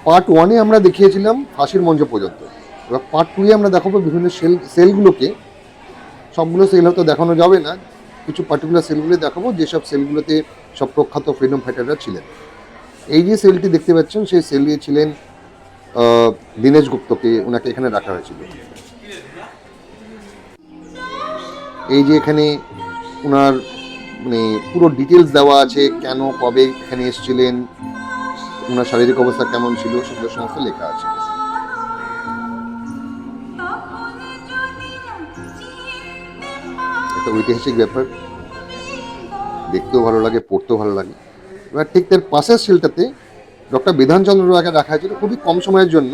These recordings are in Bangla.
পার্ট 1-এ আমরা দেখিয়েছিলাম ফাঁসির মঞ্চ পর্যন্ত। এবার পার্ট 2-এ আমরা দেখাবো বিভিন্ন সেলগুলোকে। সবগুলো সেল হয়তো দেখানো যাবে না, কিছু পার্টিকুলার সেলগুলো দেখাবো, যেসব সেলগুলোতে সব প্রখ্যাত ফ্রিডম ফাইটাররা ছিলেন। এই যে সেলটি দেখতে পাচ্ছেন, সেই সেলে ছিলেন দীনেশ গুপ্তকে, ওনাকে এখানে রাখা হয়েছিল। এই যে এখানে ওনার মানে পুরো ডিটেলস দেওয়া আছে, কেন কবে এখানে এসেছিলেন, ওনার শারীরিক অবস্থা কেমন ছিল, সেগুলো সমস্ত লেখা আছে। একটা ঐতিহাসিক ব্যাপার, দেখতেও ভালো লাগে, পড়তেও ভালো লাগে। এবার ঠিক তার পাশের সেলটাতে ডক্টর বিধানচন্দ্র রায়কে রাখা হয়েছিল খুবই কম সময়ের জন্য।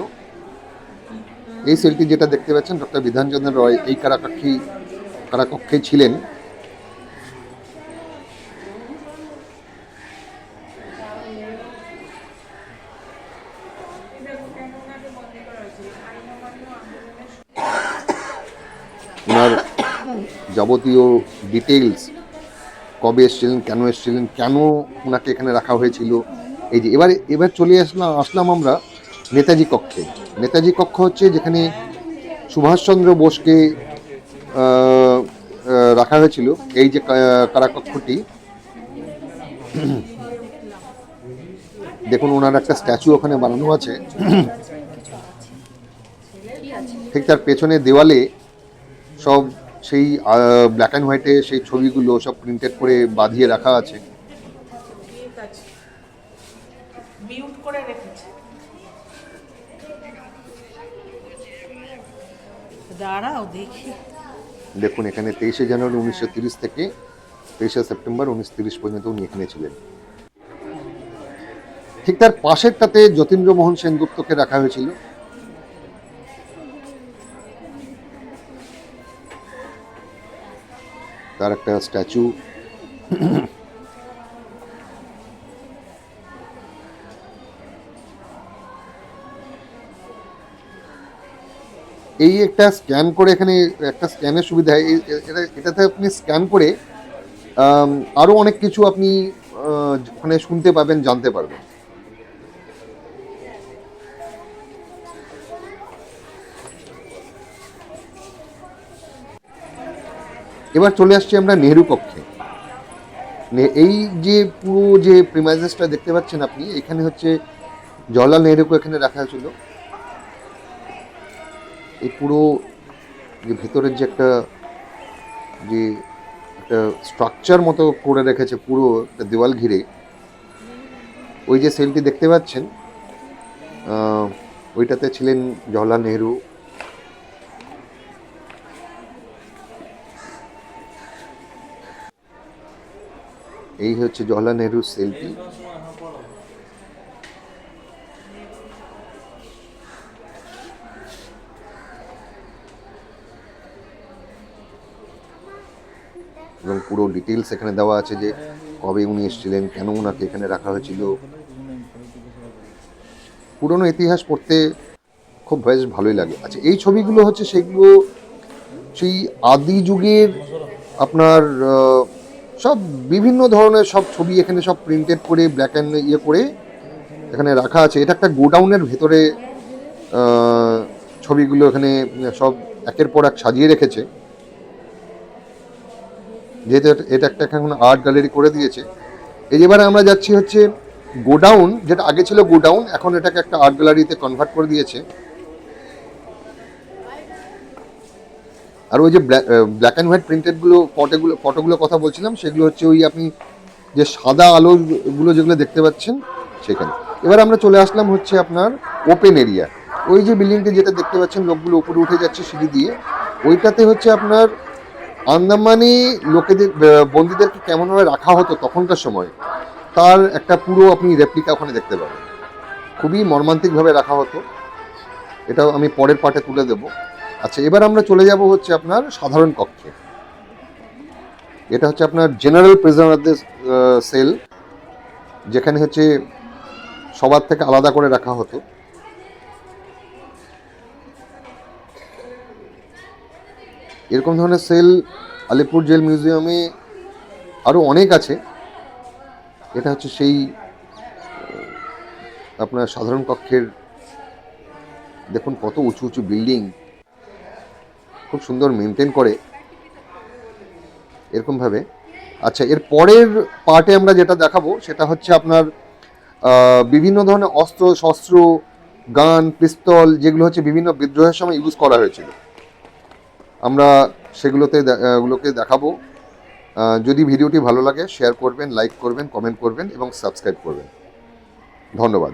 এই সেলটি যেটা দেখতে পাচ্ছেন, ডক্টর বিধানচন্দ্র রায় এই কারাকক্ষে ছিলেন। ওনার যাবতীয় ডিটেলস, কবে এসেছিলেন, কেন এসেছিলেন, কেন ওনাকে এখানে রাখা হয়েছিল। এই যে এবার চলে আসলাম আমরা নেতাজি কক্ষে। নেতাজি কক্ষ হচ্ছে যেখানে সুভাষচন্দ্র বোসকে রাখা হয়েছিল। এই যে কারাকক্ষটি, দেখুন ওনার একটা স্ট্যাচু ওখানে বানানো আছে। ঠিক তার পেছনে দেওয়ালে সব সেই ব্ল্যাক অ্যান্ড হোয়াইটে সেই ছবিগুলো সব প্রিন্টেড করে বাঁধিয়ে রাখা আছে। দেখুন এখানে 23শে জানুয়ারি 1930 থেকে 23শে সেপ্টেম্বর 1930 পর্যন্ত উনি এখানে ছিলেন। ঠিক তার পাশেরটাতে যতীন্দ্রমোহন সেনগুপ্তকে রাখা হয়েছিল। তার একটা স্ট্যাচু। এই একটা স্ক্যান করে, এখানে একটা স্ক্যানের সুবিধা, এটাতে আপনি স্ক্যান করে আরও অনেক কিছু আপনি ওখানে শুনতে পাবেন, জানতে পারবেন। এবার চলে আসছি আমরা নেহেরু কক্ষে। এই যে পুরো যে প্রিমাইসেসটা দেখতে পাচ্ছেন আপনি, এখানে হচ্ছে জওহরলাল নেহেরুকে এখানে রাখা হয়েছিল। এই পুরো যে ভেতরের যে একটা স্ট্রাকচার মতো করে রেখেছে পুরো একটা দেওয়াল ঘিরে, ওই যে সেলটি দেখতে পাচ্ছেন, ওইটাতে ছিলেন জওহরলাল নেহেরু। এই হচ্ছে জওহরলাল নেহেরুর সেলটি। এবং পুরো ডিটেলস এখানে দেওয়া আছে, যে কবে উনি এসেছিলেন, কেন ওনাকে এখানে রাখা হয়েছিল। পুরনো ইতিহাস পড়তে খুব বেশ ভালোই লাগে। আচ্ছা, এই ছবিগুলো হচ্ছে সেগুলো সেই আদি যুগের আপনার সব বিভিন্ন ধরনের সব ছবি এখানে সব প্রিন্টেড করে ব্ল্যাক অ্যান্ড করে এখানে রাখা আছে। এটা একটা গোডাউনের ভেতরে ছবিগুলো এখানে সব একের পর এক সাজিয়ে রেখেছে। যেহেতু এটা একটা এখন আর্ট গ্যালারি করে দিয়েছে। এবারে আমরা যাচ্ছি হচ্ছে গোডাউন, যেটা আগে ছিল গোডাউন, এখন এটাকে একটা আর্ট গ্যালারিতে কনভার্ট করে দিয়েছে। আর ওই যে ব্ল্যাক অ্যান্ড হোয়াইট প্রিন্টেডগুলো ফটোগুলো কথা বলছিলাম, সেগুলো হচ্ছে ওই আপনি যে সাদা আলোগুলো যেগুলো দেখতে পাচ্ছেন সেখানে। এবার আমরা চলে আসলাম হচ্ছে আপনার ওপেন এরিয়া। ওই যে বিল্ডিংটি যেটা দেখতে পাচ্ছেন, লোকগুলো উপরে উঠে যাচ্ছে সিঁড়ি দিয়ে, ওইটাতে হচ্ছে আপনার আন্দামানে লোকেদের, বন্দীদেরকে কেমনভাবে রাখা হতো তখনকার সময়, তার একটা পুরো আপনি রেপ্লিকা ওখানে দেখতে পাবেন। খুবই মর্মান্তিকভাবে রাখা হতো, এটাও আমি পরের পার্টে তুলে দেব। আচ্ছা, এবার আমরা চলে যাব হচ্ছে আপনার সাধারণ কক্ষে। এটা হচ্ছে আপনার জেনারেল প্রিজনারদের সেল, যেখানে হচ্ছে সবার থেকে আলাদা করে রাখা হতো। এরকম ধরনের সেল আলিপুর জেল মিউজিয়ামে আরও অনেক আছে। এটা হচ্ছে সেই আপনার সাধারণ কক্ষের দেখুন কত উঁচু উঁচু বিল্ডিং, খুব সুন্দর মেনটেন করে এরকমভাবে। আচ্ছা, এর পরের পার্টে আমরা যেটা দেখাবো সেটা হচ্ছে আপনার বিভিন্ন ধরনের অস্ত্র শস্ত্র, গান, পিস্তল, যেগুলো হচ্ছে বিভিন্ন বিদ্রোহের সময় ইউজ করা হয়েছিল, আমরা ওগুলোকে দেখাবো। যদি ভিডিওটি ভালো লাগে শেয়ার করবেন, লাইক করবেন, কমেন্ট করবেন এবং সাবস্ক্রাইব করবেন। ধন্যবাদ।